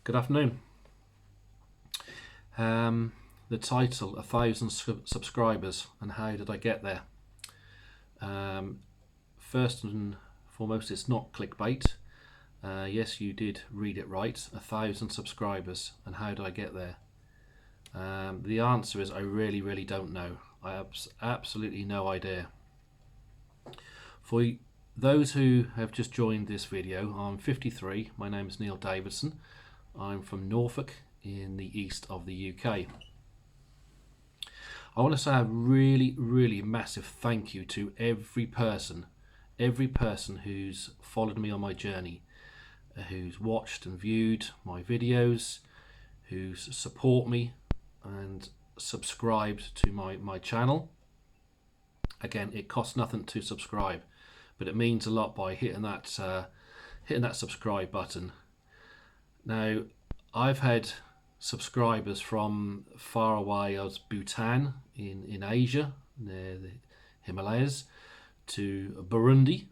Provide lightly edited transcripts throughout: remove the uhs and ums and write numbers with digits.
Good afternoon. The title, 1,000 subscribers and how did I get there? First and foremost, it's not clickbait. Yes, you did read it right. 1,000 subscribers and how did I get there? The answer is I really don't know. I have absolutely no idea. For those who have just joined this video, I'm 53. My name is Neil Davidson. I'm from Norfolk in the east of the UK. I want to say a really massive thank you to every person who's followed me on my journey, who's watched and viewed my videos, who's support me and subscribed to my channel. Again, it costs nothing to subscribe, but it means a lot by hitting that subscribe button. Now, I've had subscribers from far away as Bhutan in Asia, near the Himalayas, to Burundi,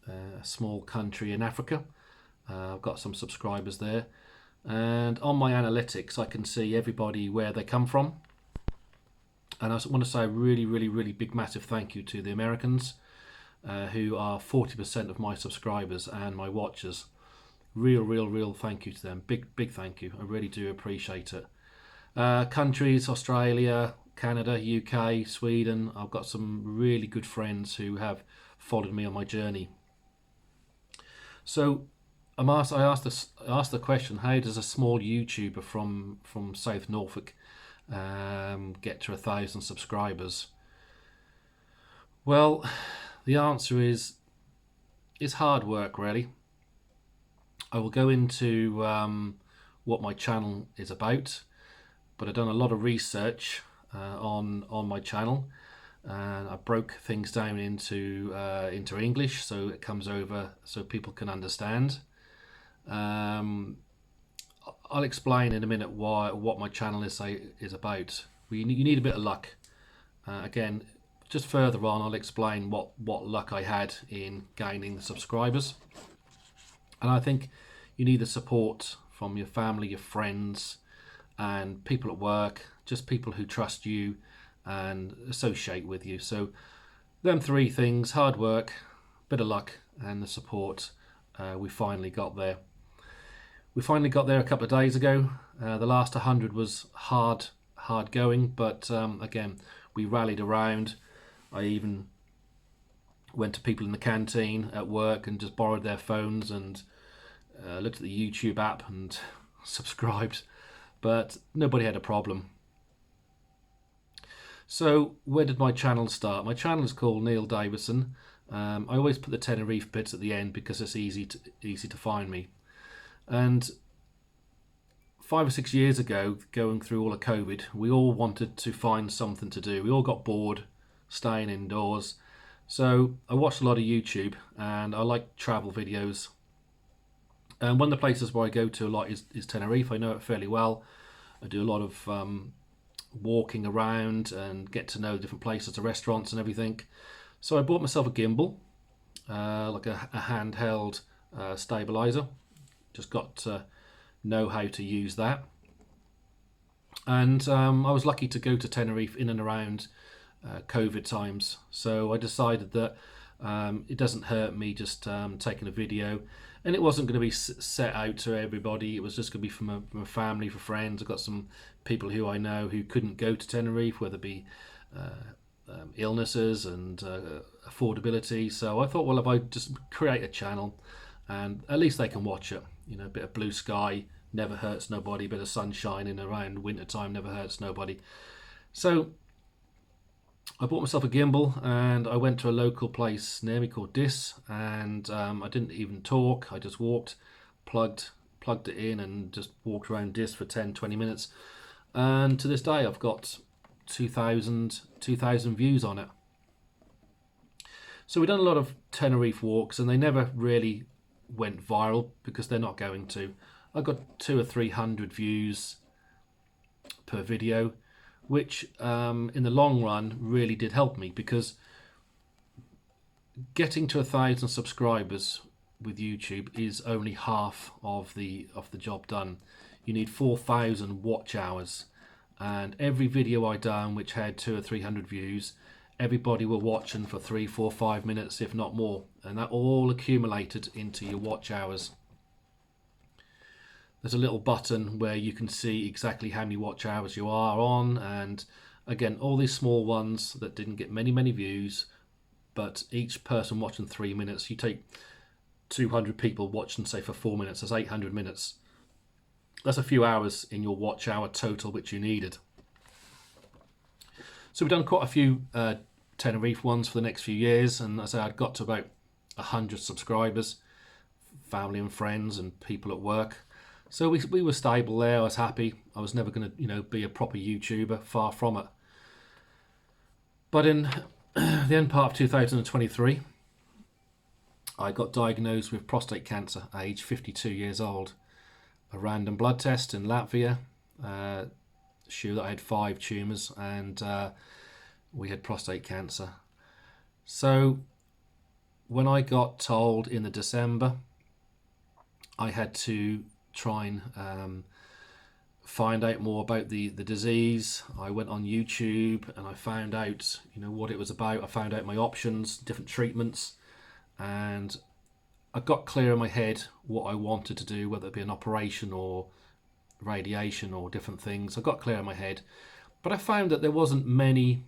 a small country in Africa. I've got some subscribers there, and on my analytics I can see everybody where they come from. And I want to say a really big massive thank you to the Americans, who are 40% of my subscribers and my watchers. Real thank you to them. Big thank you. I really do appreciate it. Countries: Australia, Canada, UK, Sweden. I've got some really good friends who have followed me on my journey. So I asked the question: how does a small YouTuber from South Norfolk get to 1,000 subscribers? Well, the answer is it's hard work, really. I will go into what my channel is about, but I've done a lot of research on my channel, and I broke things down into English so it comes over so people can understand. I'll explain in a minute what my channel is about. You need a bit of luck. Again, just further on, I'll explain what luck I had in gaining the subscribers. And I think you need the support from your family, your friends, and people at work, just people who trust you and associate with you. So them three things: hard work, bit of luck, and the support. We finally got there. We finally got there a couple of days ago. The last 100 was hard going, but again, we rallied around. I even went to people in the canteen at work and just borrowed their phones and looked at the YouTube app and subscribed, but nobody had a problem. So where did my channel start? My channel is called Neil Davidson. I always put the Tenerife bits at the end because it's easy to find me. And 5 or 6 years ago, going through all of COVID, we all wanted to find something to do. We all got bored staying indoors. So I watched a lot of YouTube, and I like travel videos. And one of the places where I go to a lot is Tenerife. I know it fairly well. I do a lot of walking around and get to know different places, the restaurants and everything. So I bought myself a gimbal, like a handheld stabilizer. Just got to know how to use that. And I was lucky to go to Tenerife in and around COVID times. So I decided that it doesn't hurt me just taking a video. And it wasn't going to be set out to everybody. It was just going to be from a family, for friends. I've got some people who I know who couldn't go to Tenerife, whether it be illnesses and affordability. So I thought, well, if I just create a channel, and at least they can watch it. You know, a bit of blue sky never hurts nobody. A bit of sunshine in around winter time never hurts nobody. So I bought myself a gimbal and I went to a local place near me called Dis, and I didn't even talk. I just walked, plugged it in and just walked around Dis for 10-20 minutes, and to this day I've got 2,000 views on it. So we've done a lot of Tenerife walks, and they never really went viral because they're not going to. I got 200 or 300 views per video, which in the long run really did help me, because getting to 1,000 subscribers with YouTube is only half of the job done. You need 4,000 watch hours, and every video I done which had 200 or 300 views, everybody were watching for 3, 4, 5 minutes, if not more, and that all accumulated into your watch hours. There's a little button where you can see exactly how many watch hours you are on, and again, all these small ones that didn't get many views, but each person watching 3 minutes, you take 200 people watching, say, for 4 minutes, that's 800 minutes. That's a few hours in your watch hour total which you needed. So we've done quite a few Tenerife ones for the next few years, and as I say, I'd got to about 100 subscribers, family and friends and people at work. So we were stable there. I was happy. I was never going to, be a proper YouTuber, far from it. But in the end part of 2023, I got diagnosed with prostate cancer at age 52 years old. A random blood test in Latvia showed that I had 5 tumours, and we had prostate cancer. So when I got told in the December, I had to try and find out more about the disease. I went on YouTube and I found out what it was about. I found out my options, different treatments, and I got clear in my head what I wanted to do, whether it be an operation or radiation or different things. I got clear in my head, but I found that there wasn't many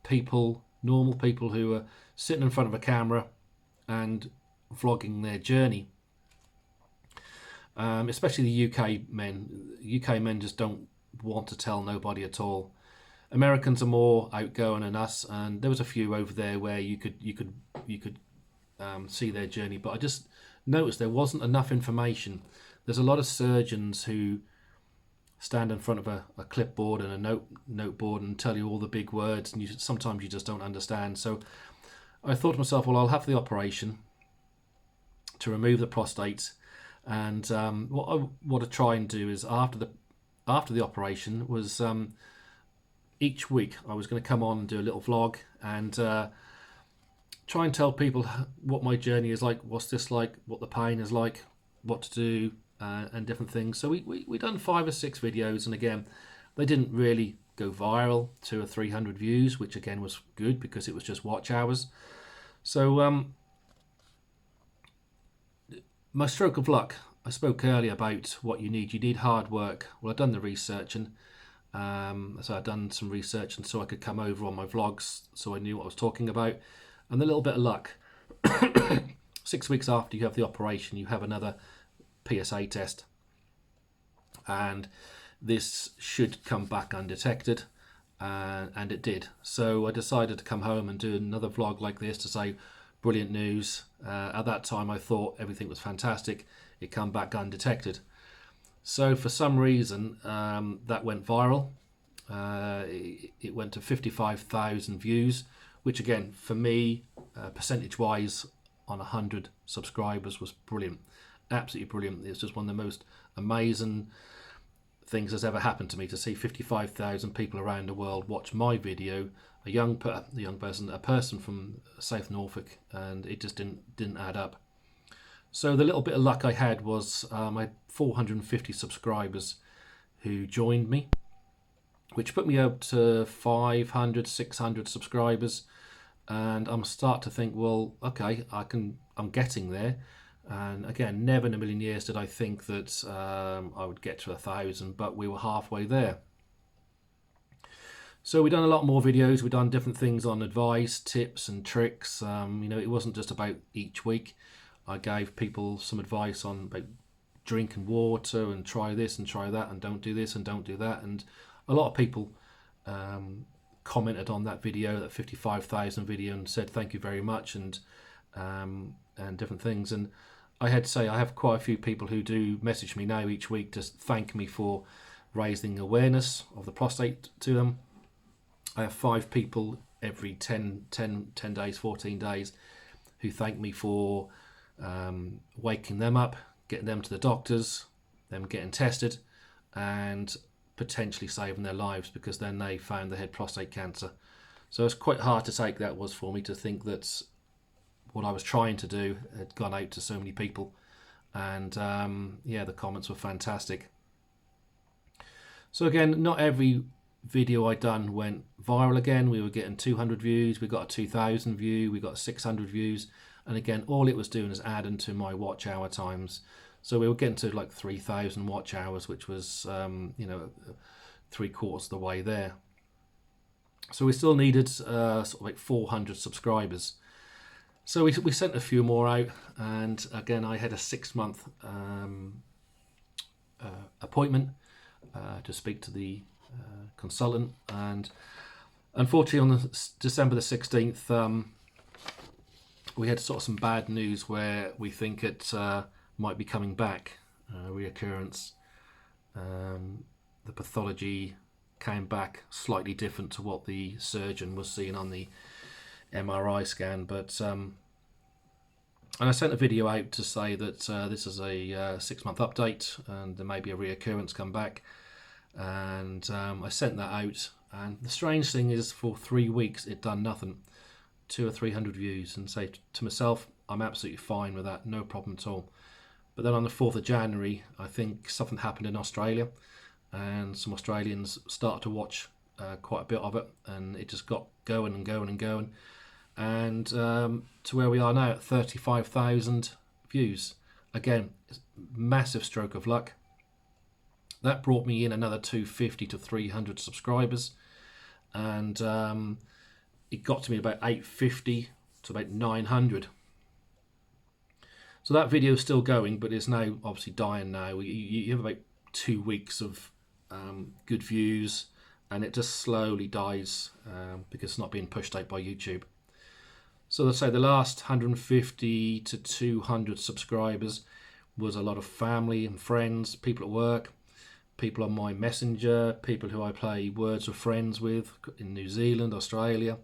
people, normal people, who were sitting in front of a camera and vlogging their journey. Especially the UK men. UK men just don't want to tell nobody at all. Americans are more outgoing than us, and there was a few over there where you could see their journey, but I just noticed there wasn't enough information. There's a lot of surgeons who stand in front of a clipboard and a noteboard and tell you all the big words, and sometimes you just don't understand. So I thought to myself, well, I'll have the operation to remove the prostate. And what I want to try and do is after the operation was each week I was going to come on and do a little vlog and try and tell people what my journey is like, what's this like, what the pain is like, what to do, and different things. So we done 5 or 6 videos, and again, they didn't really go viral, 200 or 300 views, which again was good because it was just watch hours. So my stroke of luck, I spoke earlier about what you need. You need hard work. Well, I've done the research, and so I've done some research, and so I could come over on my vlogs, so I knew what I was talking about, and a little bit of luck. 6 weeks after you have the operation, you have another PSA test, and this should come back undetected, and it did. So I decided to come home and do another vlog like this to say, brilliant news. At that time I thought everything was fantastic. It come back undetected. So for some reason that went viral. It went to 55,000 views, which again for me, percentage wise, on 100 subscribers was brilliant. Absolutely brilliant. It's just one of the most amazing things that's ever happened to me, to see 55,000 people around the world watch my video. A person from South Norfolk, and it just didn't add up. So the little bit of luck I had was I had 450 subscribers who joined me, which put me up to 500, 600 subscribers, and I'm start to think, well, okay, I'm getting there. And again, never in a million years did I think that I would get to 1,000, but we were halfway there. So we've done a lot more videos. We've done different things on advice, tips and tricks. It wasn't just about each week. I gave people some advice on about drinking water and try this and try that and don't do this and don't do that. And a lot of people commented on that video, that 55,000 video, and said thank you very much, and different things. And I had to say, I have quite a few people who do message me now each week to thank me for raising awareness of the prostate to them. I have 5 people every 10 days, 14 days, who thank me for waking them up, getting them to the doctors, them getting tested, and potentially saving their lives, because then they found they had prostate cancer. So it's quite hard to take that was for me, to think that what I was trying to do had gone out to so many people, and yeah, the comments were fantastic. So again, not every video I done went viral. Again, we were getting 200 views, we got a 2,000 view, we got 600 views, and again, all it was doing is adding to my watch hour times. So we were getting to like 3,000 watch hours, which was you know, 3/4 of the way there. So we still needed sort of like 400 subscribers. So we sent a few more out, and again, I had a 6-month appointment to speak to the consultant, and unfortunately on December the 16th we had sort of some bad news where we think it might be coming back, reoccurrence. The pathology came back slightly different to what the surgeon was seeing on the MRI scan, but and I sent a video out to say that this is a 6-month update and there may be a reoccurrence come back, and I sent that out, and the strange thing is for 3 weeks it done nothing, 200 or 300 views, and say to myself, I'm absolutely fine with that, no problem at all. But then on the 4th of January, I think something happened in Australia, and some Australians started to watch quite a bit of it, and it just got going and going and going, and to where we are now at 35,000 views. Again, massive stroke of luck. That brought me in another 250 to 300 subscribers, and it got to me about 850 to about 900. So that video is still going, but it's now obviously dying now. You have about 2 weeks of good views, and it just slowly dies because it's not being pushed out by YouTube. So let's say the last 150 to 200 subscribers was a lot of family and friends, people at work, people on my messenger, people who I play Words with Friends with in New Zealand, Australia,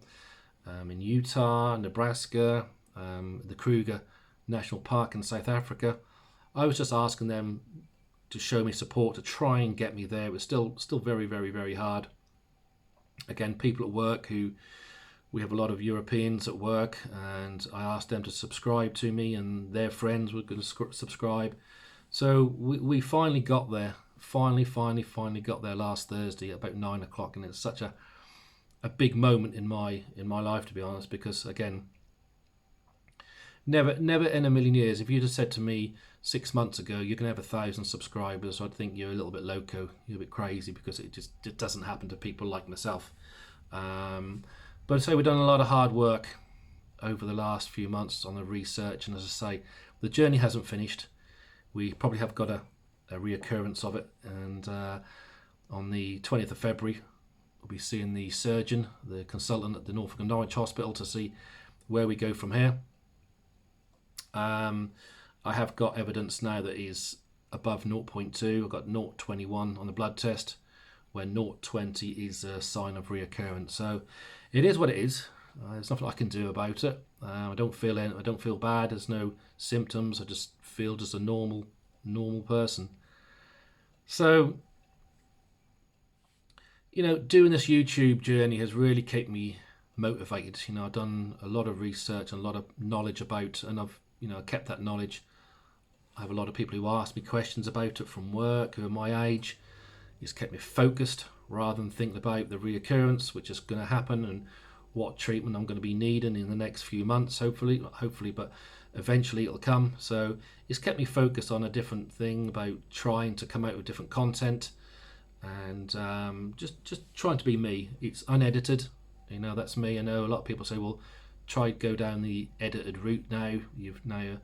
in Utah, Nebraska, the Kruger National Park in South Africa. I was just asking them to show me support, to try and get me there. It was still very, very, very hard. Again, people at work who, we have a lot of Europeans at work, and I asked them to subscribe to me, and their friends were going to subscribe. So we finally got there. Finally got there last Thursday at about 9 o'clock, and it's such a big moment in my life, to be honest, because again, never in a million years, if you'd have said to me 6 months ago you're going to have 1,000 subscribers, I'd think you're a little bit loco, you're a bit crazy, because it doesn't happen to people like myself. But so we've done a lot of hard work over the last few months on the research, and as I say, the journey hasn't finished. We probably have got a reoccurrence of it, and on the 20th of February we'll be seeing the surgeon, the consultant at the Norfolk and Norwich Hospital, to see where we go from here. I have got evidence now that he's above 0.2. I've got 0.21 on the blood test, where 0.20 is a sign of reoccurrence. So it is what it is. There's nothing I can do about it. I don't feel bad. There's no symptoms. I just feel just a normal person. So, you know, doing this YouTube journey has really kept me motivated. You know, I've done a lot of research and a lot of knowledge about, and I've, you know, kept that knowledge. I have a lot of people who ask me questions about it from work, who are my age. It's kept me focused rather than thinking about the reoccurrence, which is going to happen, and what treatment I'm going to be needing in the next few months, hopefully, but eventually it'll come. So it's kept me focused on a different thing, about trying to come out with different content, and just trying to be me. It's unedited, you know, that's me. I know a lot of people say, well, try to go down the edited route now. You've now a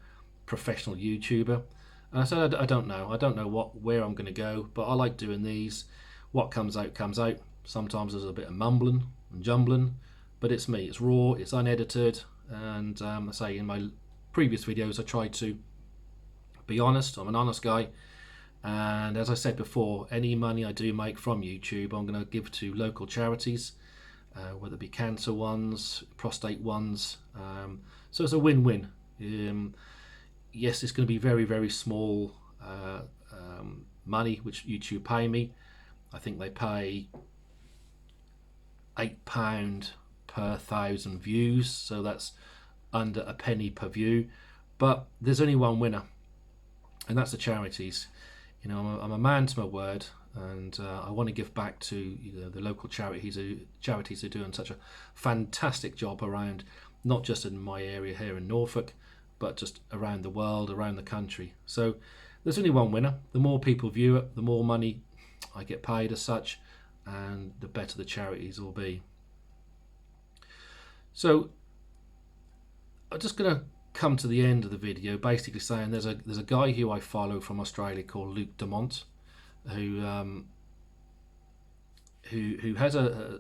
professional YouTuber. And I said, I don't know where I'm going to go, but I like doing these. What comes out comes out. Sometimes there's a bit of mumbling and jumbling, but it's me. It's raw, it's unedited, and I say in my previous videos I tried to be honest. I'm an honest guy, and as I said before, any money I do make from YouTube I'm going to give to local charities, whether it be cancer ones, prostate ones, so it's a win-win. Yes, it's going to be very, very small money which YouTube pay me. I think they pay £8 per 1,000 views, so that's under a penny per view, but there's only one winner, and that's the charities. You know, I'm a man to my word, and I want to give back to the local charities who are doing such a fantastic job around, not just in my area here in Norfolk, but just around the world, around the country. So there's only one winner. The more people view it, the more money I get paid as such, and the better the charities will be. So I'm just going to come to the end of the video, basically saying there's a guy who I follow from Australia called Luke Dumont, who has a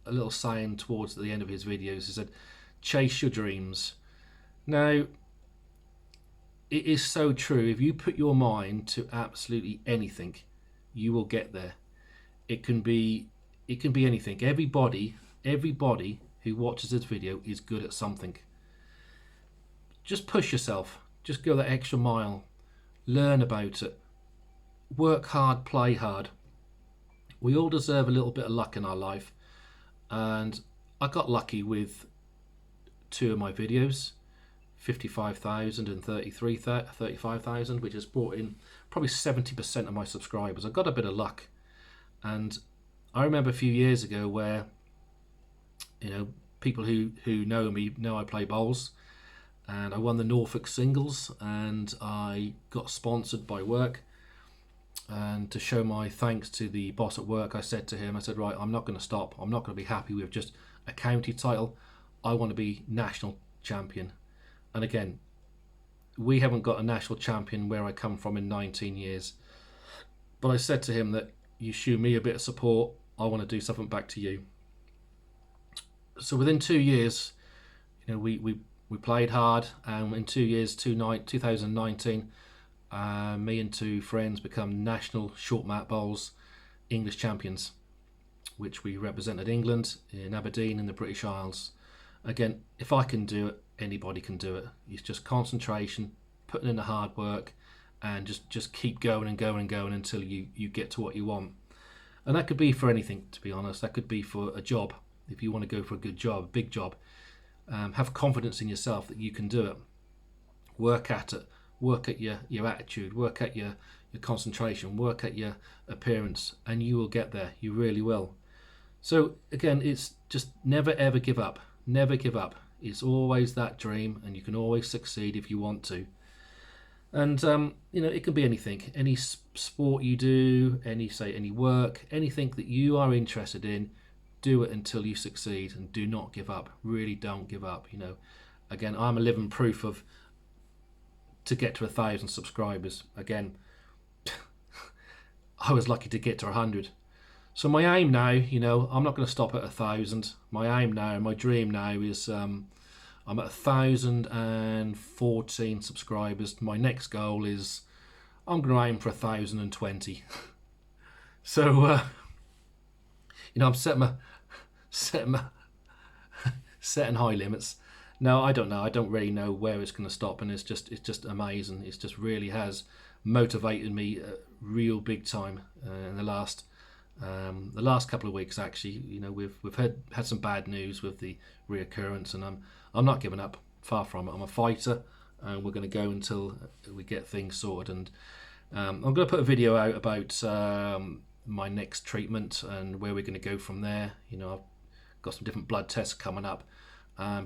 little saying towards the end of his videos. He said, "Chase your dreams." Now, it is so true. If you put your mind to absolutely anything, you will get there. It can be anything. Everybody who watches this video is good at something. Just push yourself. Just go that extra mile. Learn about it. Work hard, play hard. We all deserve a little bit of luck in our life, and I got lucky with two of my videos, 55,000 and 35,000, which has brought in probably 70% of my subscribers. I got a bit of luck, and I remember a few years ago where, you know, people who know me know I play bowls, and I won the Norfolk singles, and I got sponsored by work. And to show my thanks to the boss at work, I said to him, I said, right, I'm not going to stop. I'm not going to be happy with just a county title. I want to be national champion. And again, we haven't got a national champion where I come from in 19 years. But I said to him that you show me a bit of support, I want to do something back to you. So within 2 years, you know, we played hard, and in 2 years, 2019, me and two friends become national short mat bowls English champions, which we represented England in Aberdeen in the British Isles. Again, if I can do it, anybody can do it. It's just concentration, putting in the hard work, and just keep going and going and going until you get to what you want. And that could be for anything, to be honest. That could be for a job. If you want to go for a good job, a big job, have confidence in yourself that you can do it. Work at it. Work at your attitude, work at your concentration, work at your appearance, and you will get there. You really will. So again, it's just never ever give up. Never give up. It's always that dream, and you can always succeed if you want to. And you know, it can be anything, any sport you do, any work, anything that you are interested in. Do it until you succeed, and do not give up. Really don't give up. You know, again, I'm a living proof of. To get to 1,000 subscribers, again, I was lucky to get to 100. So my aim now, you know, I'm not going to stop at 1,000. My aim now, my dream now is I'm at 1,014 subscribers. My next goal is I'm going to aim for 1,020. So you know, I'm setting high limits. No, I don't know. I don't really know where it's going to stop, and it's just amazing. It just really has motivated me real big time in the last couple of weeks. Actually, you know, we've had some bad news with the reoccurrence, and I'm not giving up. Far from it. I'm a fighter, and we're going to go until we get things sorted. And I'm going to put a video out about my next treatment and where we're going to go from there. You know, I've got some different blood tests coming up.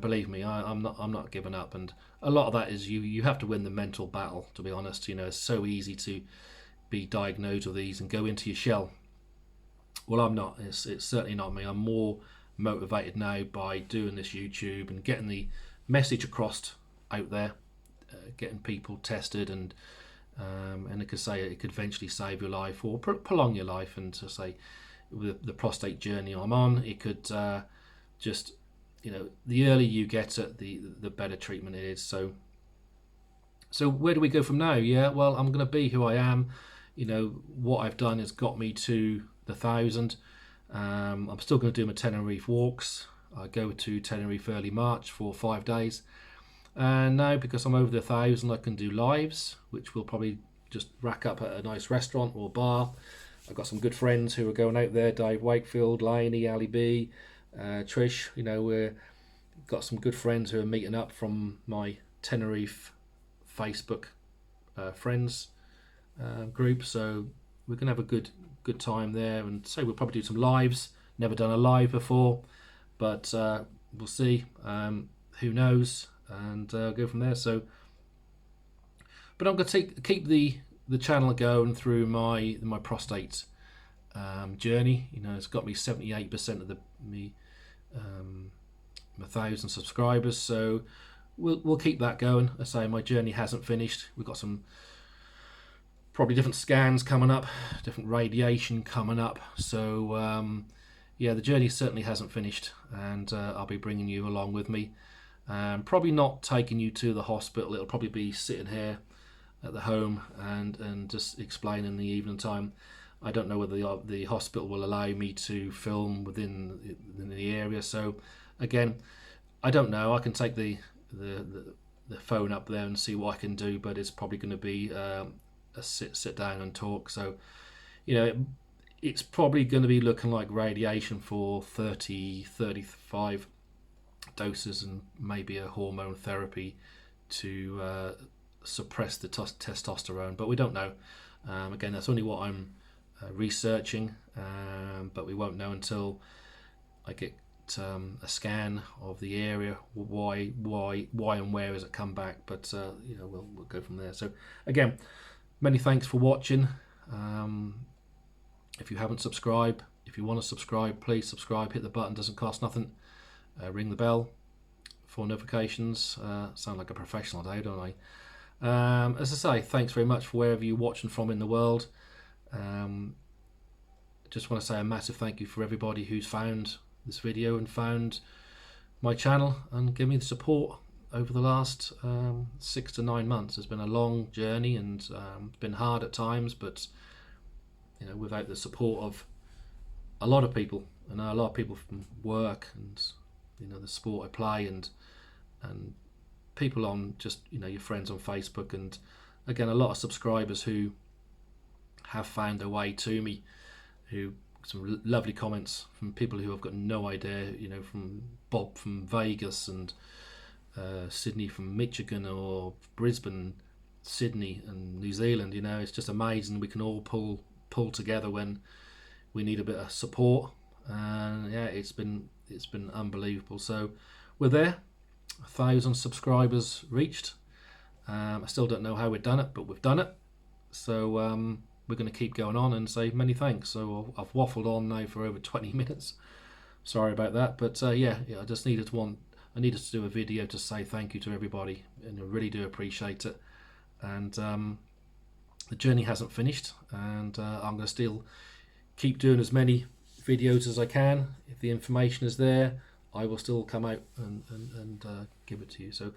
Believe me, I'm not giving up, and a lot of that is you have to win the mental battle. To be honest, you know, it's so easy to be diagnosed with these and go into your shell. Well, I'm not. It's certainly not me. I'm more motivated now by doing this YouTube and getting the message across out there, getting people tested, and it could say it could eventually save your life or prolong your life. And to say with the prostate journey I'm on, it could just. You know, the earlier you get it, the better treatment it is. So where do we go from now? Yeah, well, I'm going to be who I am. You know, what I've done has got me to the 1,000. I'm still going to do my Tenerife walks. I go to Tenerife early March for 5 days. And now, because I'm over the 1,000, I can do lives, which will probably just rack up at a nice restaurant or bar. I've got some good friends who are going out there: Dave Wakefield, Lainey, Ali B, Trish. You know, got some good friends who are meeting up from my Tenerife Facebook friends group, so we're gonna have a good time there. And so we'll probably do some lives. Never done a live before, but we'll see. Who knows? And go from there. So, but I'm going to keep the channel going through my prostate journey. You know, it's got me 78% of my 1,000 subscribers. So we'll keep that going. I say my journey hasn't finished. We've got some probably different scans coming up, different radiation coming up. So yeah, the journey certainly hasn't finished, and I'll be bringing you along with me. Probably not taking you to the hospital. It'll probably be sitting here at the home and just explaining in the evening time. I don't know whether the hospital will allow me to film within the area. So again, I don't know. I can take the phone up there and see what I can do, but it's probably going to be a sit down and talk. So you know, it's probably going to be looking like radiation for 35 doses, and maybe a hormone therapy to suppress the testosterone, but we don't know. Again, that's only what I'm researching, but we won't know until I get a scan of the area. Why and where has it come back? But you know, we'll go from there. So again, many thanks for watching. If you haven't subscribed, if you want to subscribe, please subscribe. Hit the button, doesn't cost nothing. Ring the bell for notifications. Sound like a professional today, don't I? As I say, thanks very much for wherever you're watching from in the world. Just want to say a massive thank you for everybody who's found this video and found my channel and give me the support over the last 6 to 9 months. It's been a long journey, and it's been hard at times, but you know, without the support of a lot of people, and a lot of people from work, and you know, the sport I play, and people on just, you know, your friends on Facebook, and again, a lot of subscribers who have found their way to me, who some lovely comments from people who have got no idea, you know, from Bob from Vegas, and Sydney from Michigan, or Brisbane, Sydney and New Zealand. You know, it's just amazing. We can all pull together when we need a bit of support, and yeah, it's been unbelievable. So we're there, 1,000 subscribers reached. I still don't know how we've done it, but we've done it. So we're going to keep going on and say many thanks. So I've waffled on now for over 20 minutes. Sorry about that, but yeah, I just needed to do a video to say thank you to everybody, and I really do appreciate it. And the journey hasn't finished, and I'm going to still keep doing as many videos as I can. If the information is there, I will still come out and give it to you. So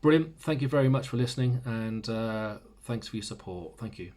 brilliant. Thank you very much for listening, and thanks for your support. Thank you.